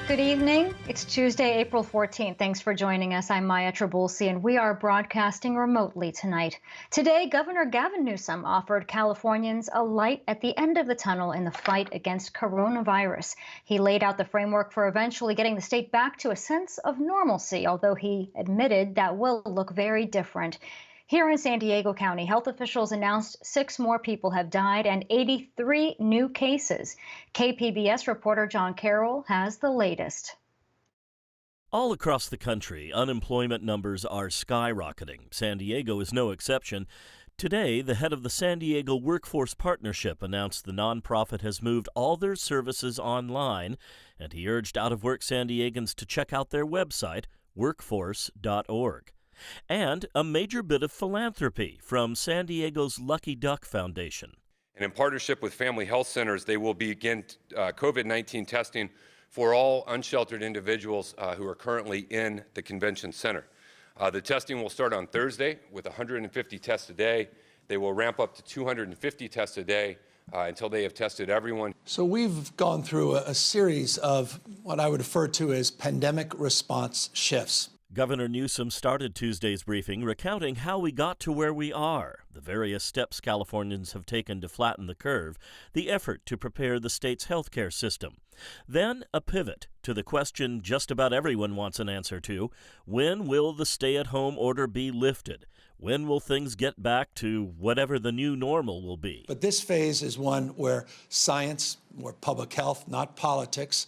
Good evening. It's Tuesday, April 14th. Thanks for joining us. I'm Maya Trabulsi, and we are broadcasting remotely tonight. Today, Governor Gavin Newsom offered Californians a light at the end of the tunnel in the fight against coronavirus. He laid out the framework for eventually getting the state back to a sense of normalcy, although he admitted that will look very different. Here in San Diego County, health officials announced 6 more people have died and 83 new cases. KPBS reporter John Carroll has the latest. All across the country, unemployment numbers are skyrocketing. San Diego is no exception. Today, the head of the San Diego Workforce Partnership announced the nonprofit has moved all their services online, and he urged out-of-work San Diegans to check out their website, workforce.org. And a major bit of philanthropy from San Diego's Lucky Duck Foundation. And in partnership with Family Health Centers, they will begin COVID-19 testing for all unsheltered individuals who are currently in the convention center. The testing will start on Thursday with 150 tests a day. They will ramp up to 250 tests a day until they have tested everyone. So we've gone through a series of what I would refer to as pandemic response shifts. Governor Newsom started Tuesday's briefing recounting how we got to where we are, the various steps Californians have taken to flatten the curve, the effort to prepare the state's healthcare system. Then a pivot to the question just about everyone wants an answer to: when will the stay-at-home order be lifted? When will things get back to whatever the new normal will be? But this phase is one where science, where public health, not politics,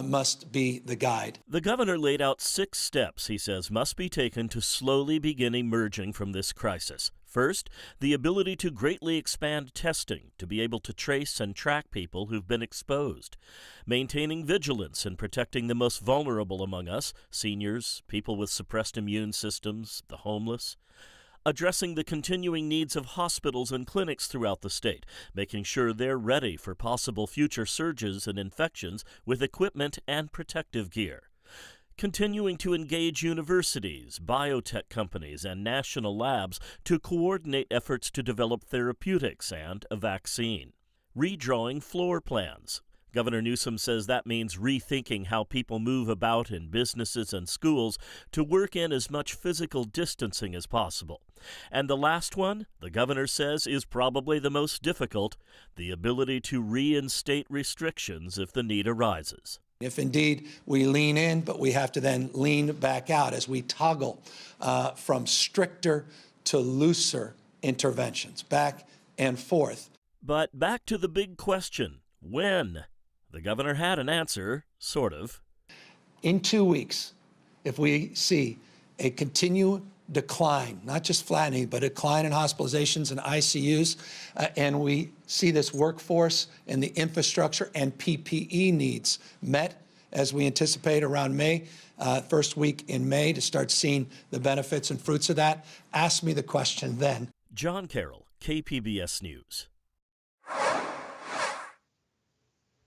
must be the guide. The governor laid out 6 steps he says must be taken to slowly begin emerging from this crisis. First, the ability to greatly expand testing to be able to trace and track people who've been exposed. Maintaining vigilance and protecting the most vulnerable among us, seniors, people with suppressed immune systems, the homeless. Addressing the continuing needs of hospitals and clinics throughout the state, making sure they're ready for possible future surges and infections with equipment and protective gear. Continuing to engage universities, biotech companies, and national labs to coordinate efforts to develop therapeutics and a vaccine. Redrawing floor plans. Governor Newsom says that means rethinking how people move about in businesses and schools to work in as much physical distancing as possible. And the last one, the governor says, is probably the most difficult: the ability to reinstate restrictions if the need arises. If indeed we lean in, but we have to then lean back out as we toggle from stricter to looser interventions, back and forth. But back to the big question: when? The governor had an answer, sort of. In 2 weeks, if we see a continued decline, not just flattening, but a decline in hospitalizations and ICUs, and we see this workforce and the infrastructure and PPE needs met, as we anticipate around May, first week in May, to start seeing the benefits and fruits of that, ask me the question then. John Carroll, KPBS News.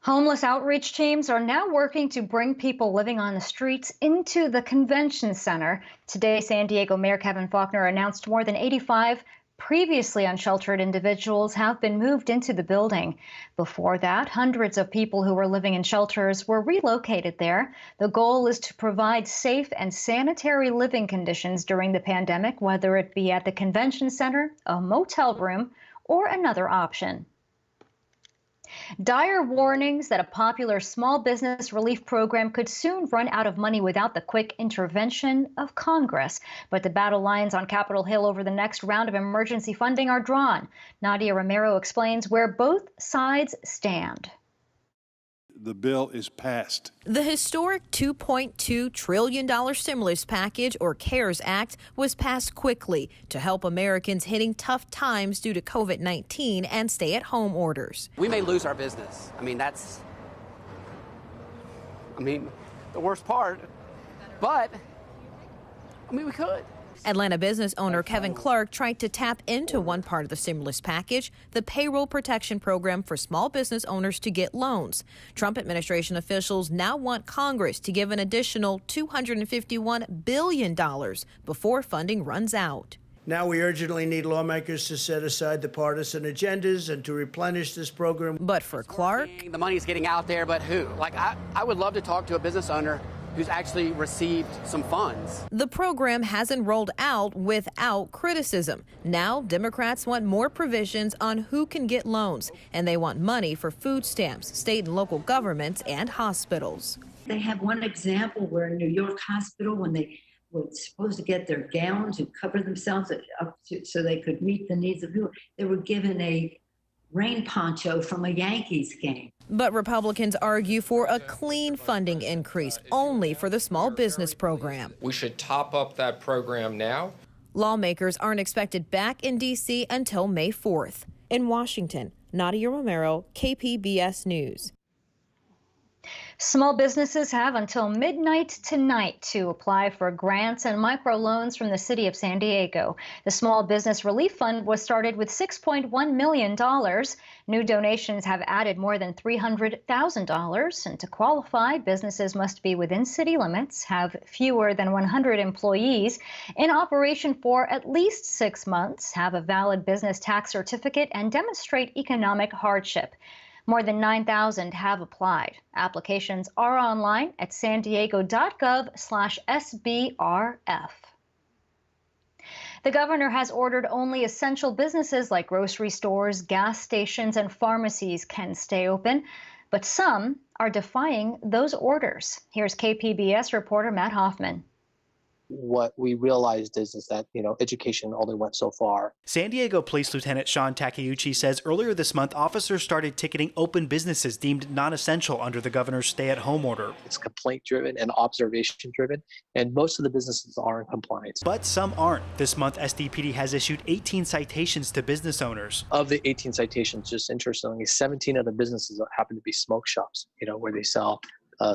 Homeless outreach teams are now working to bring people living on the streets into the convention center. Today, San Diego Mayor Kevin Faulconer announced more than 85 previously unsheltered individuals have been moved into the building. Before that, hundreds of people who were living in shelters were relocated there. The goal is to provide safe and sanitary living conditions during the pandemic, whether it be at the convention center, a motel room, or another option. Dire warnings that a popular small business relief program could soon run out of money without the quick intervention of Congress. But the battle lines on Capitol Hill over the next round of emergency funding are drawn. Nadia Romero explains where both sides stand. The bill is passed. The historic $2.2 trillion stimulus package, or CARES Act, was passed quickly to help Americans hitting tough times due to COVID-19 and stay-at-home orders. We may lose our business. That's the worst part. But, we could. Atlanta business owner Kevin Clark tried to tap into one part of the stimulus package, the payroll protection program for small business owners to get loans. Trump administration officials now want Congress to give an additional $251 billion before funding runs out. Now we urgently need lawmakers to set aside the partisan agendas and to replenish this program. But for Clark, The money's getting out there, but who? Like, I would love to talk to a business owner who's actually received some funds. the program hasn't rolled out without criticism. Now, Democrats want more provisions on who can get loans, and they want money for food stamps, state and local governments, and hospitals. They have one example where in New York Hospital, when they were supposed to get their gowns and cover themselves up so they could meet the needs of people, they were given a rain poncho from a Yankees game. But Republicans argue for a clean funding increase only for the small business program. We should top up that program now. Lawmakers aren't expected back in D.C. until May 4th. In Washington, Nadia Romero, KPBS News. Small businesses have until midnight tonight to apply for grants and microloans from the city of San Diego. The Small Business Relief Fund was started with $6.1 million. New donations have added more than $300,000. And to qualify, businesses must be within city limits, have fewer than 100 employees, in operation for at least 6 months, have a valid business tax certificate, and demonstrate economic hardship. More than 9,000 have applied. Applications are online at sandiego.gov/SBRF. The governor has ordered only essential businesses like grocery stores, gas stations, and pharmacies can stay open, but some are defying those orders. Here's KPBS reporter Matt Hoffman. What we realized is that, education only went so far. San Diego Police Lieutenant Sean Takeuchi says earlier this month, officers started ticketing open businesses deemed non-essential under the governor's stay-at-home order. It's complaint-driven and observation-driven, and most of the businesses are in compliance. But some aren't. This month, SDPD has issued 18 citations to business owners. Of the 18 citations, just interestingly, 17 of the businesses happen to be smoke shops, where they sell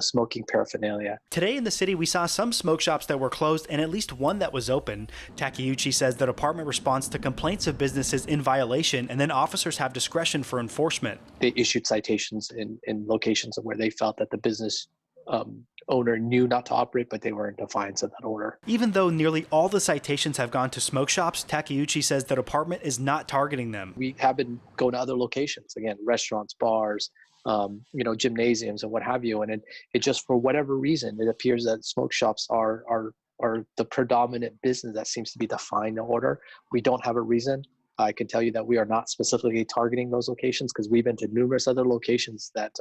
smoking paraphernalia. Today in the city, we saw some smoke shops that were closed and at least one that was open. Takeuchi says the department responds to complaints of businesses in violation, and then officers have discretion for enforcement. They issued citations in locations where they felt that the business owner knew not to operate, but they were in defiance of that order. Even though nearly all the citations have gone to smoke shops, Takeuchi says the department is not targeting them. We have been going to other locations, again, restaurants, bars, gymnasiums and what have you. And it just, for whatever reason, it appears that smoke shops are the predominant business that seems to be defying the order. We don't have a reason. I can tell you that we are not specifically targeting those locations because we've been to numerous other locations that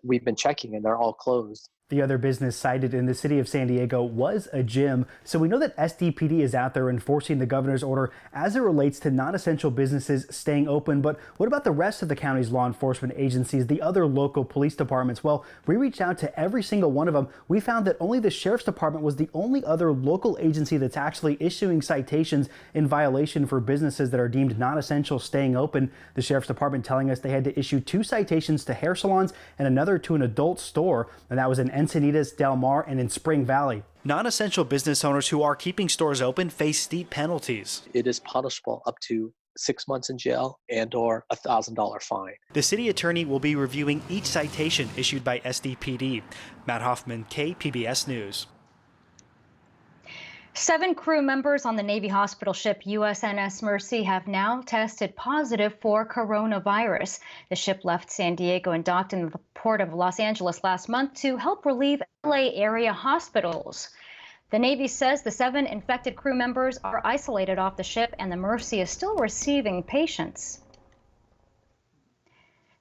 we've been checking and they're all closed. The other business cited in the city of San Diego was a gym, so we know that SDPD is out there enforcing the governor's order as it relates to non-essential businesses staying open. But what about the rest of the county's law enforcement agencies, the other local police departments? Well, we reached out to every single one of them. We found that only the sheriff's department was the only other local agency that's actually issuing citations in violation for businesses that are deemed non-essential staying open. The sheriff's department telling us they had to issue 2 citations to hair salons and another to an adult store, and that was in Encinitas, Del Mar, and in Spring Valley. Non-essential business owners who are keeping stores open face steep penalties. It is punishable up to 6 months in jail and/or a $1,000 fine. The city attorney will be reviewing each citation issued by SDPD. Matt Hoffman, KPBS News. 7 crew members on the Navy hospital ship USNS Mercy have now tested positive for coronavirus. The ship left San Diego and docked in the port of Los Angeles last month to help relieve LA area hospitals. The Navy says the 7 infected crew members are isolated off the ship and the Mercy is still receiving patients.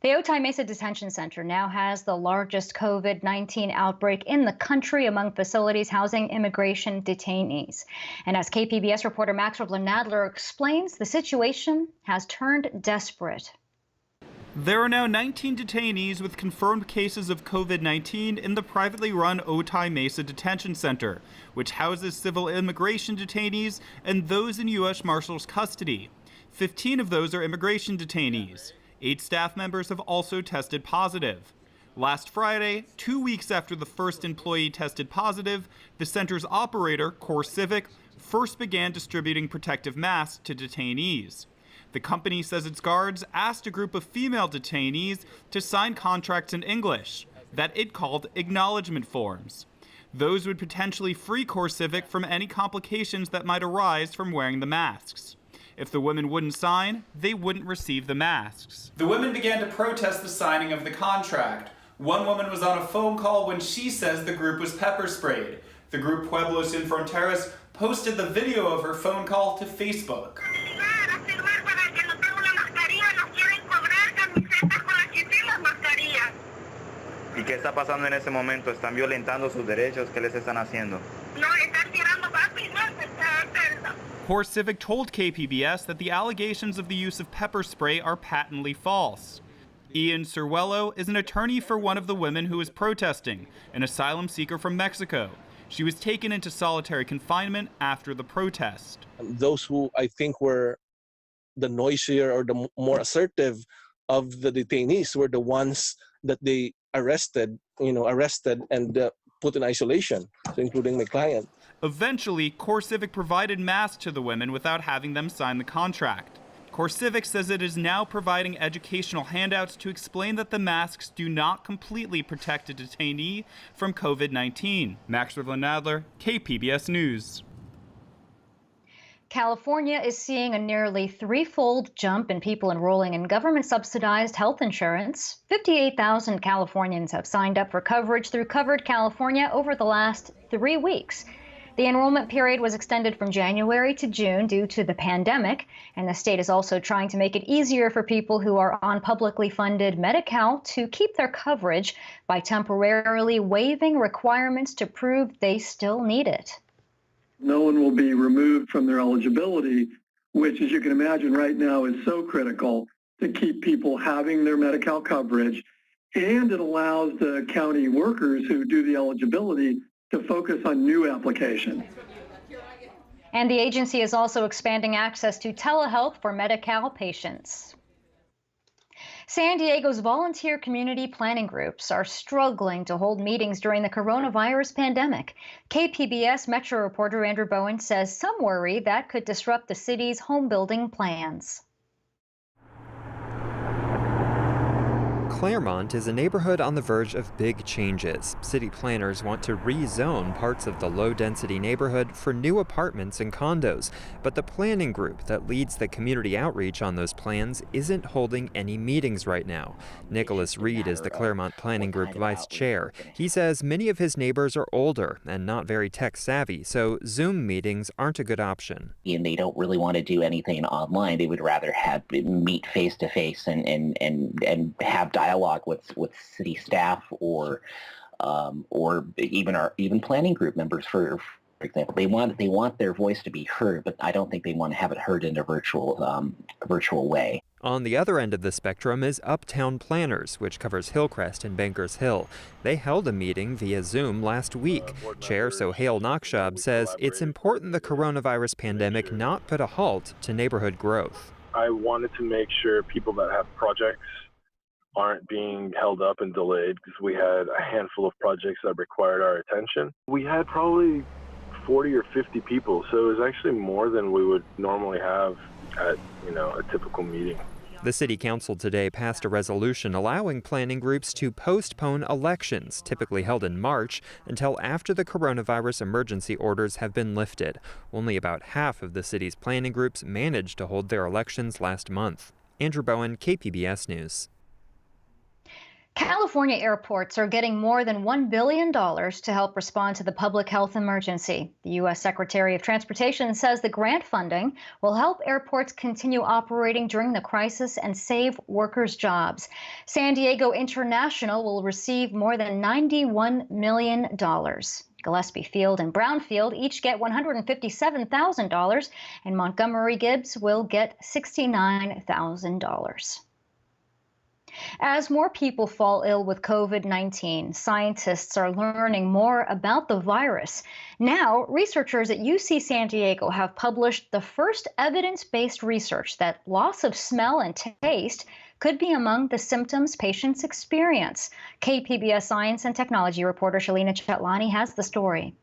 The Otay Mesa Detention Center now has the largest COVID-19 outbreak in the country among facilities housing immigration detainees. And as KPBS reporter Max Nadler explains, the situation has turned desperate. There are now 19 detainees with confirmed cases of COVID-19 in the privately run Otay Mesa Detention Center, which houses civil immigration detainees and those in U.S. Marshals custody. 15 of those are immigration detainees. 8 staff members have also tested positive. Last Friday, 2 weeks after the first employee tested positive, the center's operator, Core Civic, first began distributing protective masks to detainees. The company says its guards asked a group of female detainees to sign contracts in English that it called acknowledgement forms. Those would potentially free CoreCivic from any complications that might arise from wearing the masks. If the women wouldn't sign, they wouldn't receive the masks. The women began to protest the signing of the contract. One woman was on a phone call when she says the group was pepper sprayed. The group Pueblos Sin Fronteras posted the video of her phone call to Facebook. ¿Y qué está pasando en ese momento? ¿Están violentando sus derechos? ¿Qué les están haciendo? No, están tirando papas. CoreCivic told KPBS that the allegations of the use of pepper spray are patently false. Ian Cerwello is an attorney for one of the women who is protesting, an asylum seeker from Mexico. She was taken into solitary confinement after the protest. Those who I think were the noisier or the more assertive of the detainees were the ones that they arrested and put in isolation, including my client. Eventually, CoreCivic provided masks to the women without having them sign the contract. CoreCivic says it is now providing educational handouts to explain that the masks do not completely protect a detainee from COVID-19. Max Rivlin-Nadler, KPBS News. California is seeing a nearly threefold jump in people enrolling in government-subsidized health insurance. 58,000 Californians have signed up for coverage through Covered California over the last 3 weeks. The enrollment period was extended from January to June due to the pandemic, and the state is also trying to make it easier for people who are on publicly funded Medi-Cal to keep their coverage by temporarily waiving requirements to prove they still need it. No one will be removed from their eligibility, which, as you can imagine right now, is so critical to keep people having their Medi-Cal coverage. And it allows the county workers who do the eligibility to focus on new applications. And the agency is also expanding access to telehealth for Medi-Cal patients. San Diego's volunteer community planning groups are struggling to hold meetings during the coronavirus pandemic. KPBS Metro reporter Andrew Bowen says some worry that could disrupt the city's home-building plans. Claremont is a neighborhood on the verge of big changes. City planners want to rezone parts of the low-density neighborhood for new apartments and condos, but the planning group that leads the community outreach on those plans isn't holding any meetings right now. Nicholas Reed is the Claremont Planning Group vice chair. He says many of his neighbors are older and not very tech-savvy, so Zoom meetings aren't a good option. And they don't really want to do anything online. They would rather meet face-to-face and have dialogue with city staff or even planning group members. For example, they want their voice to be heard, but I don't think they want to have it heard in a virtual way. On the other end of the spectrum is Uptown Planners, which covers Hillcrest and Bankers Hill. They held a meeting via Zoom last week. Chair Sohail Naqshab says it's important the coronavirus pandemic not put a halt to neighborhood growth. I wanted to make sure people that have projects aren't being held up and delayed, because we had a handful of projects that required our attention. We had probably 40 or 50 people, so it was actually more than we would normally have at a typical meeting. The City Council today passed a resolution allowing planning groups to postpone elections, typically held in March, until after the coronavirus emergency orders have been lifted. Only about half of the city's planning groups managed to hold their elections last month. Andrew Bowen, KPBS News. California airports are getting more than $1 billion to help respond to the public health emergency. The U.S. Secretary of Transportation says the grant funding will help airports continue operating during the crisis and save workers' jobs. San Diego International will receive more than $91 million. Gillespie Field and Brownfield each get $157,000, and Montgomery Gibbs will get $69,000. As more people fall ill with COVID-19, scientists are learning more about the virus. Now, researchers at UC San Diego have published the first evidence-based research that loss of smell and taste could be among the symptoms patients experience. KPBS Science and Technology reporter Shalina Chatlani has the story.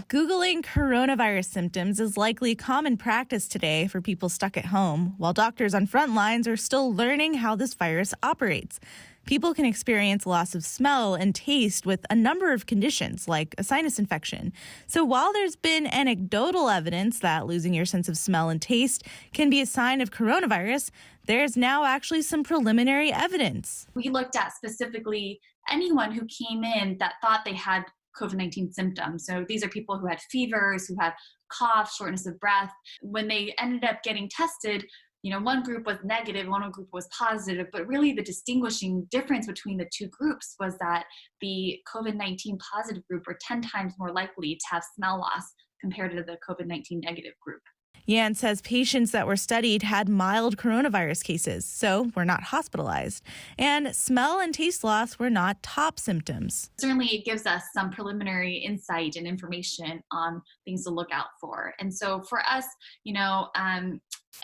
Googling coronavirus symptoms is likely common practice today for people stuck at home, while doctors on front lines are still learning how this virus operates. People can experience loss of smell and taste with a number of conditions, like a sinus infection. So while there's been anecdotal evidence that losing your sense of smell and taste can be a sign of coronavirus, there's now actually some preliminary evidence. We looked at specifically anyone who came in that thought they had COVID-19 symptoms. So these are people who had fevers, who had cough, shortness of breath. When they ended up getting tested, one group was negative, one group was positive, but really the distinguishing difference between the two groups was that the COVID-19 positive group were 10 times more likely to have smell loss compared to the COVID-19 negative group. Yan says patients that were studied had mild coronavirus cases, so were not hospitalized. And smell and taste loss were not top symptoms. Certainly, it gives us some preliminary insight and information on things to look out for. And so for us,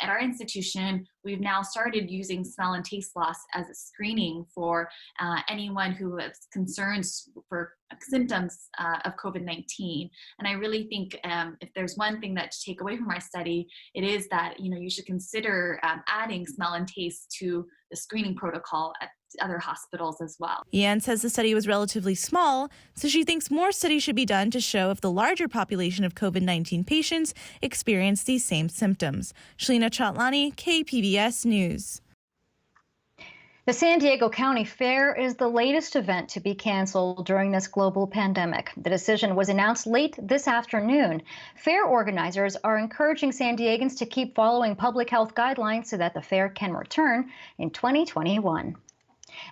at our institution, we've now started using smell and taste loss as a screening for anyone who has concerns for symptoms of COVID-19. And I really think if there's one thing that to take away from our study, it is that you should consider adding smell and taste to the screening protocol at other hospitals as well. Yan says the study was relatively small, so she thinks more studies should be done to show if the larger population of COVID-19 patients experience these same symptoms. Shalina Chatlani, KPBS News. The San Diego County Fair is the latest event to be canceled during this global pandemic. The decision was announced late this afternoon. Fair organizers are encouraging San Diegans to keep following public health guidelines so that the fair can return in 2021.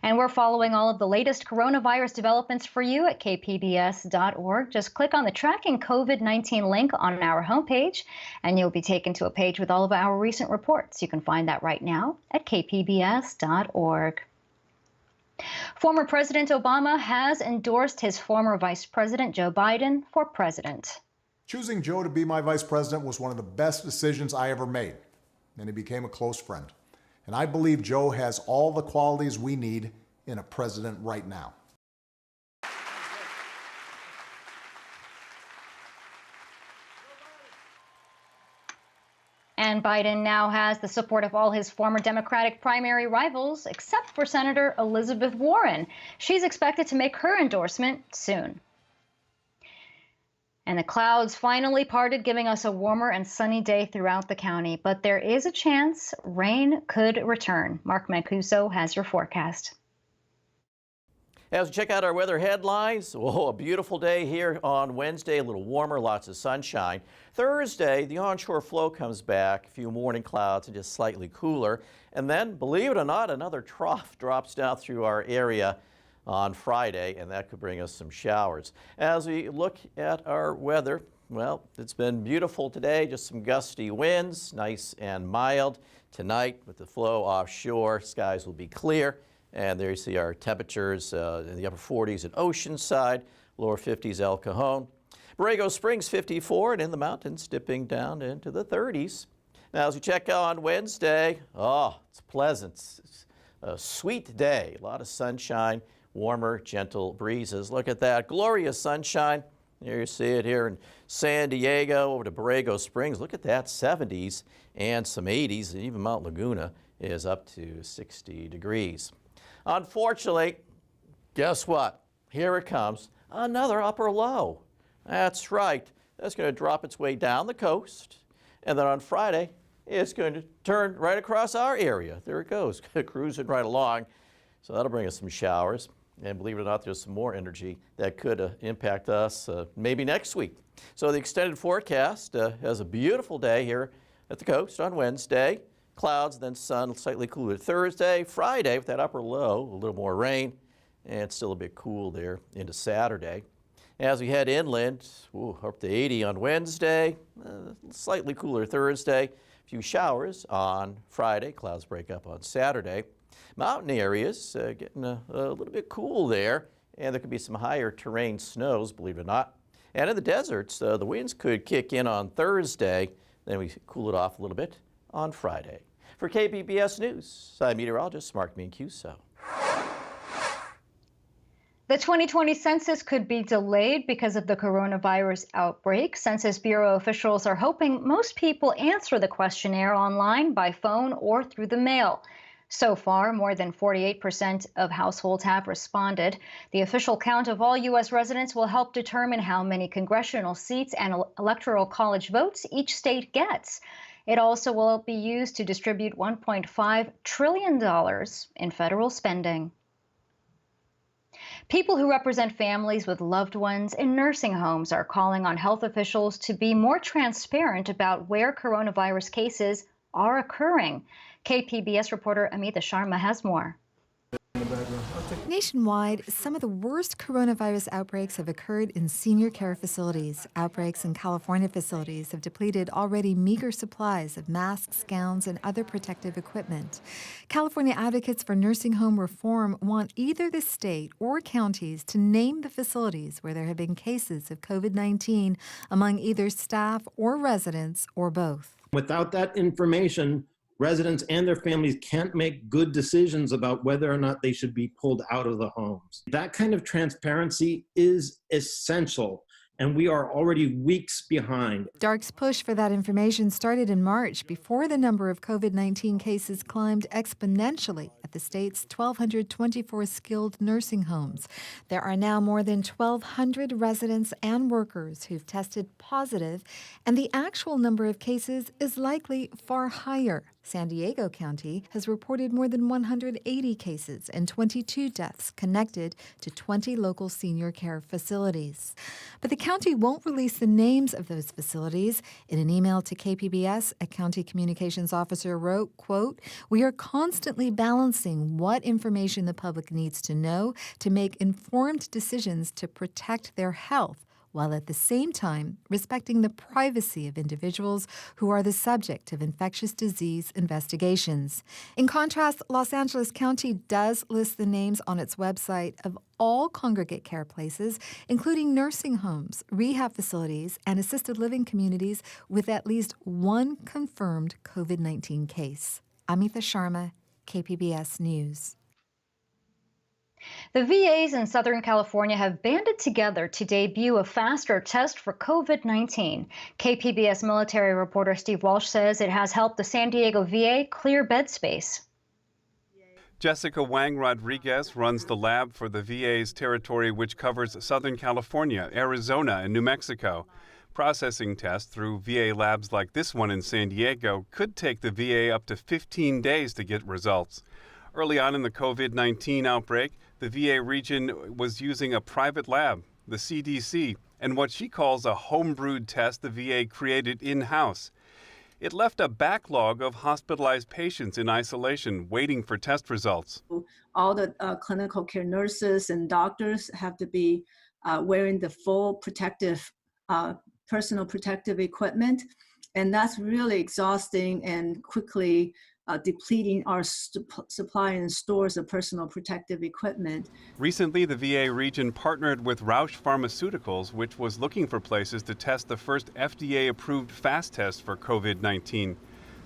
And we're following all of the latest coronavirus developments for you at kpbs.org. Just click on the Tracking COVID-19 link on our homepage, and you'll be taken to a page with all of our recent reports. You can find that right now at kpbs.org. Former President Obama has endorsed his former Vice President Joe Biden for president. Choosing Joe to be my vice president was one of the best decisions I ever made, and he became a close friend. And I believe Joe has all the qualities we need in a president right now. And Biden now has the support of all his former Democratic primary rivals, except for Senator Elizabeth Warren. She's expected to make her endorsement soon. And the clouds finally parted, giving us a warmer and sunny day throughout the county. But there is a chance rain could return. Mark Mancuso has your forecast. As we check out our weather headlines, a beautiful day here on Wednesday, a little warmer, lots of sunshine. Thursday, the onshore flow comes back, a few morning clouds and just slightly cooler. And then, believe it or not, another trough drops down through our area on Friday, and that could bring us some showers. As we look at our weather, well, it's been beautiful today, just some gusty winds, nice and mild. Tonight, with the flow offshore, skies will be clear, and there you see our temperatures in the upper 40s at Oceanside, lower 50s El Cajon. Borrego Springs 54, and in the mountains dipping down into the 30s. Now, as we check on Wednesday, it's pleasant. It's a sweet day, a lot of sunshine. Warmer, gentle breezes. Look at that. Glorious sunshine. There you see it here in San Diego over to Borrego Springs. Look at that, 70s and some 80s. And even Mount Laguna is up to 60 degrees. Unfortunately, guess what? Here it comes. Another upper low. That's right. That's going to drop its way down the coast. And then on Friday, it's going to turn right across our area. There it goes, cruising right along. So that'll bring us some showers. And believe it or not, there's some more energy that could impact us maybe next week. So the extended forecast has a beautiful day here at the coast on Wednesday. Clouds, then sun, slightly cooler Thursday. Friday, with that upper low, a little more rain, and it's still a bit cool there into Saturday. As we head inland, up to 80 on Wednesday, slightly cooler Thursday. A few showers on Friday. Clouds break up on Saturday. Mountain areas getting a little bit cool there, and there could be some higher terrain snows, believe it or not. And in the deserts, the winds could kick in on Thursday, then we cool it off a little bit on Friday. For KPBS News, I'm meteorologist Mark Mancuso. The 2020 census could be delayed because of the coronavirus outbreak. Census Bureau officials are hoping most people answer the questionnaire online, by phone, or through the mail. So far, more than 48% of households have responded. The official count of all U.S. residents will help determine how many congressional seats and electoral college votes each state gets. It also will be used to distribute $1.5 trillion in federal spending. People who represent families with loved ones in nursing homes are calling on health officials to be more transparent about where coronavirus cases are occurring. KPBS reporter Amita Sharma has more. Nationwide, some of the worst coronavirus outbreaks have occurred in senior care facilities. Outbreaks in California facilities have depleted already meager supplies of masks, gowns, and other protective equipment. California advocates for nursing home reform want either the state or counties to name the facilities where there have been cases of COVID-19 among either staff or residents or both. Without that information, residents and their families can't make good decisions about whether or not they should be pulled out of the homes. That kind of transparency is essential, and we are already weeks behind. DARC's push for that information started in March before the number of COVID-19 cases climbed exponentially at the state's 1,224 skilled nursing homes. There are now more than 1,200 residents and workers who've tested positive, and the actual number of cases is likely far higher. San Diego County has reported more than 180 cases and 22 deaths connected to 20 local senior care facilities. But the county won't release the names of those facilities. In an email to KPBS, a county communications officer wrote, quote, "We are constantly balancing what information the public needs to know to make informed decisions to protect their health, while at the same time respecting the privacy of individuals who are the subject of infectious disease investigations." In contrast, Los Angeles County does list the names on its website of all congregate care places, including nursing homes, rehab facilities, and assisted living communities with at least one confirmed COVID-19 case. Amita Sharma, KPBS News. The VAs in Southern California have banded together to debut a faster test for COVID-19. KPBS military reporter Steve Walsh says it has helped the San Diego VA clear bed space. Jessica Wang Rodriguez runs the lab for the VA's territory, which covers Southern California, Arizona, and New Mexico. Processing tests through VA labs like this one in San Diego could take the VA up to 15 days to get results. Early on in the COVID-19 outbreak, the VA region was using a private lab, the CDC, and what she calls a homebrewed test the VA created in-house. It left a backlog of hospitalized patients in isolation waiting for test results. All the clinical care nurses and doctors have to be wearing the full protective, personal protective equipment, and that's really exhausting and quickly depleting our supply and stores of personal protective equipment. Recently, the VA region partnered with Roush Pharmaceuticals, which was looking for places to test the first FDA-approved fast test for COVID-19.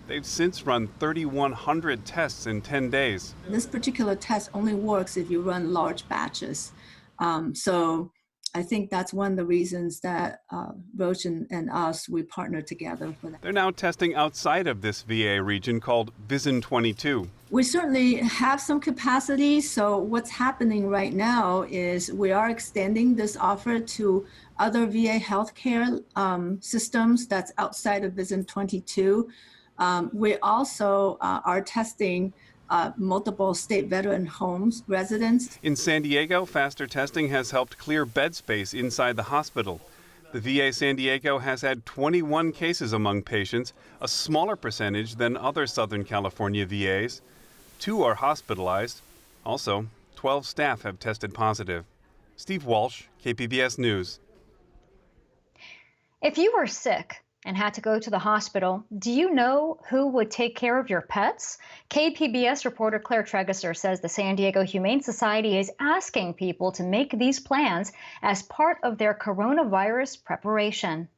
They've since run 3,100 tests in 10 days. This particular test only works if you run large batches. So I think that's one of the reasons that Roche and us, we partnered together for that. They're now testing outside of this VA region called Vision 22. We certainly have some capacity. So what's happening right now is we are extending this offer to other VA healthcare systems that's outside of Vision 22. We also are testing multiple state veteran homes residents. In San Diego, faster testing has helped clear bed space inside the hospital. The VA San Diego has had 21 cases among patients, a smaller percentage than other Southern California VAs. 2 are hospitalized. Also, 12 staff have tested positive. Steve Walsh, KPBS News. If you were sick and had to go to the hospital, do you know who would take care of your pets? KPBS reporter Claire Tregeser says the San Diego Humane Society is asking people to make these plans as part of their coronavirus preparation.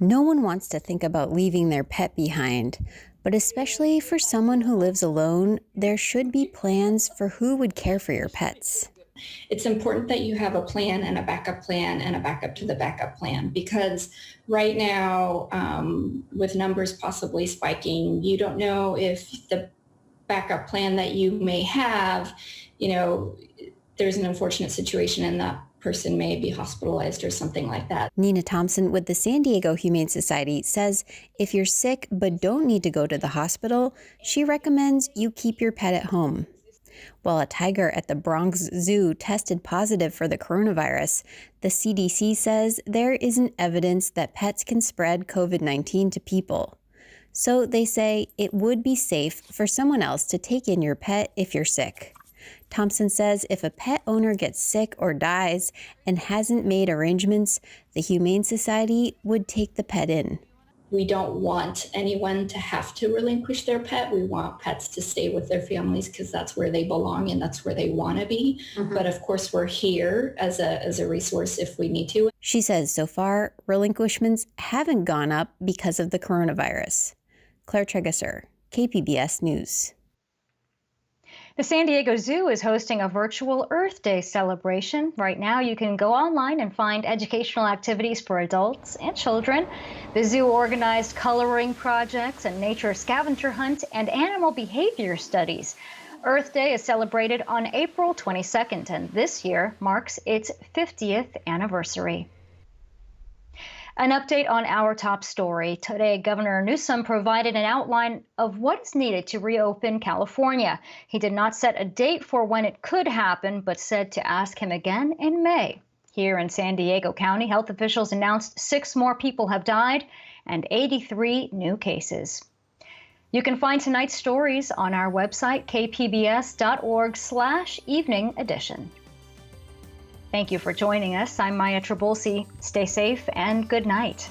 No one wants to think about leaving their pet behind, but especially for someone who lives alone, there should be plans for who would care for your pets. It's important that you have a plan and a backup plan and a backup to the backup plan, because right now, with numbers possibly spiking, you don't know if the backup plan that you may have, there's an unfortunate situation and that person may be hospitalized or something like that. Nina Thompson with the San Diego Humane Society says if you're sick but don't need to go to the hospital, she recommends you keep your pet at home. While a tiger at the Bronx Zoo tested positive for the coronavirus, the CDC says there isn't evidence that pets can spread COVID-19 to people. So they say it would be safe for someone else to take in your pet if you're sick. Thompson says if a pet owner gets sick or dies and hasn't made arrangements, the Humane Society would take the pet in. We don't want anyone to have to relinquish their pet. We want pets to stay with their families because that's where they belong and that's where they want to be. Mm-hmm. But of course, we're here as a resource if we need to. She says so far, relinquishments haven't gone up because of the coronavirus. Claire Tregesser, KPBS News. The San Diego Zoo is hosting a virtual Earth Day celebration. Right now, you can go online and find educational activities for adults and children. The zoo organized coloring projects, a nature scavenger hunt, and animal behavior studies. Earth Day is celebrated on April 22nd, and this year marks its 50th anniversary. An update on our top story. Today, Governor Newsom provided an outline of what is needed to reopen California. He did not set a date for when it could happen, but said to ask him again in May. Here in San Diego County, health officials announced 6 more people have died and 83 new cases. You can find tonight's stories on our website, kpbs.org/evening edition. Thank you for joining us. I'm Maya Trabulsi. Stay safe and good night.